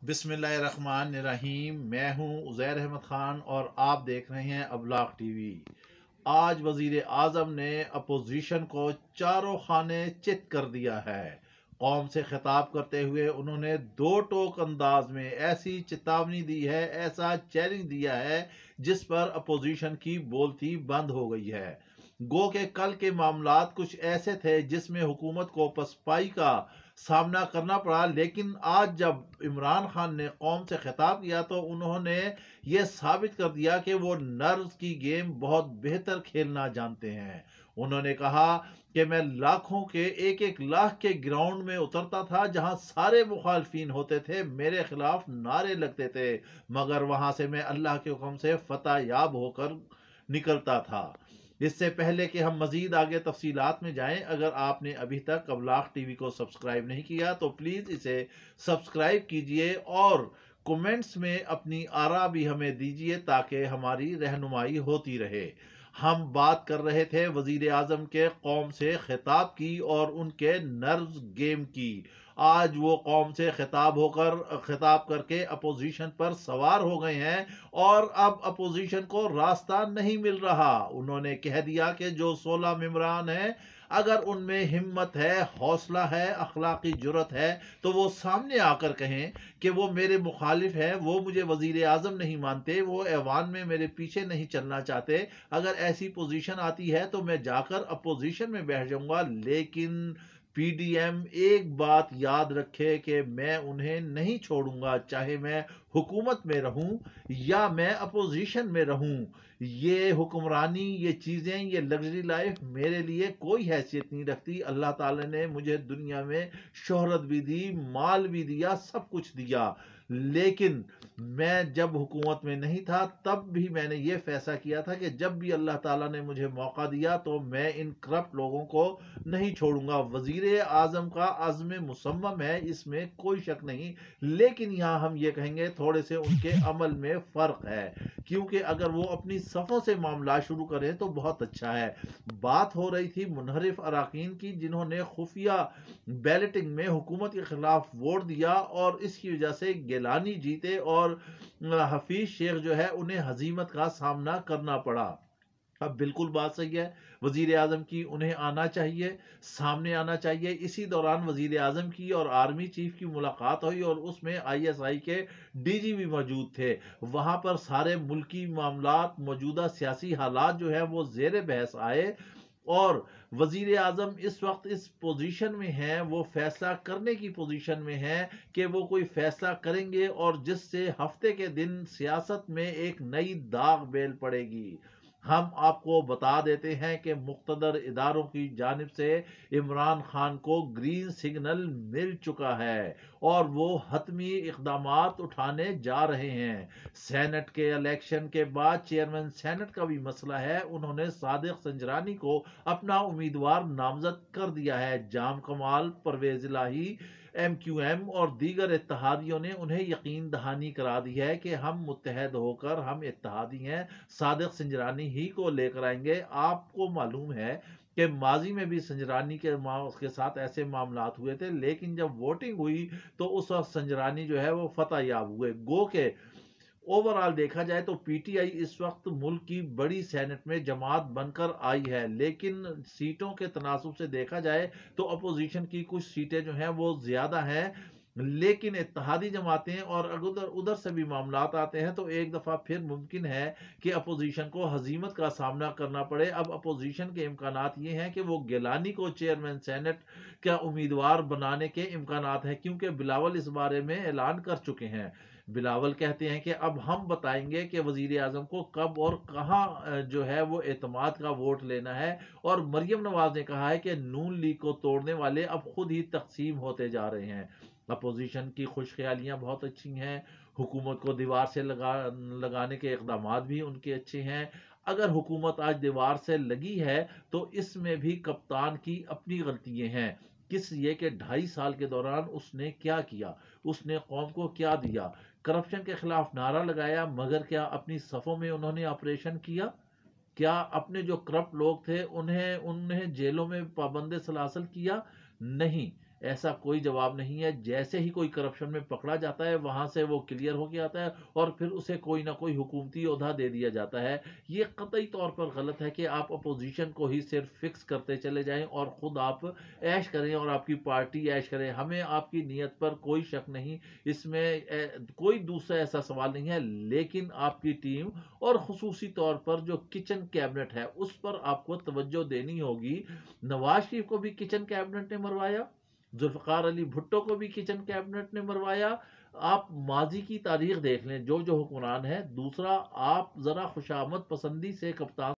बिस्मिल्लाहिर्रहमानिर्रहीम। मैं हूं उज़ैर अहमद ख़ान और आप देख रहे हैं अबलाग टीवी। आज वज़ीर आज़म ने अपोजिशन को चारों खाने चित कर दिया है। कौम से खिताब करते हुए उन्होंने दो टोक अंदाज में ऐसी चेतावनी दी है, ऐसा चैलेंज दिया है जिस पर अपोजिशन की बोलती बंद हो गई है। गो के कल के मामलात कुछ ऐसे थे जिसमें हुकूमत को पसपाई का सामना करना पड़ा, लेकिन आज जब इमरान खान ने कौम से खिताब किया तो उन्होंने ये साबित कर दिया कि वो नर्व्स की गेम बहुत बेहतर खेलना जानते हैं। उन्होंने कहा कि मैं लाखों के एक एक लाख के ग्राउंड में उतरता था जहां सारे मुखालफिन होते थे, मेरे खिलाफ नारे लगते थे, मगर वहां से मैं अल्लाह के हुक्म से फतह याब होकर निकलता था। इससे पहले कि हम मजीद आगे तफसीलात में जाएं, अगर आपने अभी तक अबलाग टीवी को सब्सक्राइब नहीं किया तो प्लीज़ इसे सब्सक्राइब कीजिए और कमेंट्स में अपनी आरा भी हमें दीजिए ताकि हमारी रहनुमाई होती रहे। हम बात कर रहे थे वजीर आजम के कौम से खिताब की और उनके नर्व्स गेम की। आज वो कौम से खिताब करके अपोजिशन पर सवार हो गए हैं और अब अपोजिशन को रास्ता नहीं मिल रहा। उन्होंने कह दिया कि जो 16 मेंबरान हैं, अगर उनमें हिम्मत है, हौसला है, अखलाकी जुर्रत है तो वो सामने आकर कहें कि वो मेरे मुखालिफ हैं, वो मुझे वजीर आजम नहीं मानते, वो ऐवान में मेरे पीछे नहीं चलना चाहते। अगर ऐसी पोजीशन आती है तो मैं जाकर अपोजिशन में बैठ जाऊंगा, लेकिन पीडीएम एक बात याद रखे कि मैं उन्हें नहीं छोड़ूंगा, चाहे मैं हुकूमत में रहूं या मैं अपोजिशन में रहूं। ये हुक्मरानी, ये चीज़ें, ये लग्जरी लाइफ मेरे लिए कोई हैसियत नहीं रखती। अल्लाह ताला ने मुझे दुनिया में शोहरत भी दी, माल भी दिया, सब कुछ दिया, लेकिन मैं जब हुकूमत में नहीं था तब भी मैंने ये फैसला किया था कि जब भी अल्लाह ताला ने मुझे मौका दिया तो मैं इन करप्ट लोगों को नहीं छोड़ूंगा। वजीर आजम का अज़्म मुसम्मम है, इसमें कोई शक नहीं, लेकिन यहाँ हम ये कहेंगे थोड़े से उनके अमल में फ़र्क है, क्योंकि अगर वो अपनी सफ़ों से मामला शुरू करें तो बहुत अच्छा है। बात हो रही थी मुनहरिफ अराकीन की जिन्होंने खुफिया बैलेटिंग में हुकूमत के खिलाफ वोट दिया और इसकी वजह से गिलानी जीते और हफीज शेख जो है उन्हें हजीमत का सामना करना पड़ा। अब बिल्कुल बात सही है, वजीर आजम की उन्हें आना चाहिए, सामने आना चाहिए। इसी दौरान वजीर आजम की और आर्मी चीफ की मुलाकात हुई और उसमें आईएसआई के डीजी भी मौजूद थे। वहां पर सारे मुल्की मामलात, मौजूदा सियासी हालात जो है वो जेर बहस आए और वजीर आजम इस वक्त इस पोजीशन में हैं, वो फैसला करने की पोजीशन में हैं कि वो कोई फैसला करेंगे और जिससे हफ्ते के दिन सियासत में एक नई दाग बेल पड़ेगी। हम आपको बता देते हैं कि मुख्तदर इदारों की जानिब से इमरान खान को ग्रीन सिग्नल मिल चुका है और वो हतमी इकदामात उठाने जा रहे हैं। सेनेट के इलेक्शन के बाद चेयरमैन सेनेट का भी मसला है, उन्होंने सादिक संजरानी को अपना उम्मीदवार नामजद कर दिया है। जाम कमाल, परवेज इलाही, एमक्यूएम और दीगर इत्तेहादियों ने उन्हें यकीन दहानी करा दी है कि हम मुत्तहद होकर, हम इत्तेहादी हैं, सादिक संजरानी ही को लेकर आएंगे। आपको मालूम है कि माजी में भी संजरानी के साथ ऐसे मामलात हुए थे, लेकिन जब वोटिंग हुई तो उस वक्त संजरानी जो है वो फतह याब हुए। गो के ओवरऑल देखा जाए तो पीटीआई इस वक्त मुल्क की बड़ी सेनेट में जमात बनकर आई है, लेकिन सीटों के तनासुब से देखा जाए तो अपोजिशन की कुछ सीटें जो हैं वो ज्यादा हैं, लेकिन इत्तेहादी जमातें और अगर उधर से भी मामलात आते हैं तो एक दफा फिर मुमकिन है कि अपोजिशन को हजीमत का सामना करना पड़े। अब अपोजिशन के इम्कानात ये हैं कि वो गिलानी को चेयरमैन सेनेट का उम्मीदवार बनाने के इम्कानात हैं, क्योंकि बिलावल इस बारे में ऐलान कर चुके हैं। बिलावल कहते हैं कि अब हम बताएंगे कि वजीर आजम को कब और कहाँ जो है वो एतमाद का वोट लेना है। और मरियम नवाज ने कहा है कि नून लीग को तोड़ने वाले अब खुद ही तकसीम होते जा रहे हैं। अपोजिशन की खुशख्यालियाँ बहुत अच्छी हैं, हुकूमत को दीवार से लगाने के इकदाम भी उनके अच्छे हैं। अगर हुकूमत आज दीवार से लगी है तो इसमें भी कप्तान की अपनी गलतियाँ हैं। किस ये कि 2.5 साल के दौरान उसने क्या किया, उसने कौम को क्या दिया। करप्शन के खिलाफ नारा लगाया, मगर क्या अपनी सफ़ों में उन्होंने ऑपरेशन किया? क्या अपने जो करप्ट लोग थे उन्हें उन्हें जेलों में पाबंद सलासल किया? नहीं। ऐसा कोई जवाब नहीं है। जैसे ही कोई करप्शन में पकड़ा जाता है वहाँ से वो क्लियर होके आता है और फिर उसे कोई ना कोई हुकूमती ओहदा दे दिया जाता है। ये कतई तौर पर गलत है कि आप अपोजिशन को ही सिर्फ फिक्स करते चले जाएं और खुद आप ऐश करें और आपकी पार्टी ऐश करे। हमें आपकी नीयत पर कोई शक नहीं, इसमें कोई दूसरा ऐसा सवाल नहीं है, लेकिन आपकी टीम और खुसूसी तौर पर जो किचन कैबिनेट है उस पर आपको तवज्जो देनी होगी। नवाज शरीफ को भी किचन कैबिनेट ने मरवाया, जुल्फकार अली भुट्टो को भी किचन कैबिनेट ने मरवाया। आप माजी की तारीख देख लें, जो जो हुक्मरान है। दूसरा, आप जरा खुशामद पसंदी से कप्तान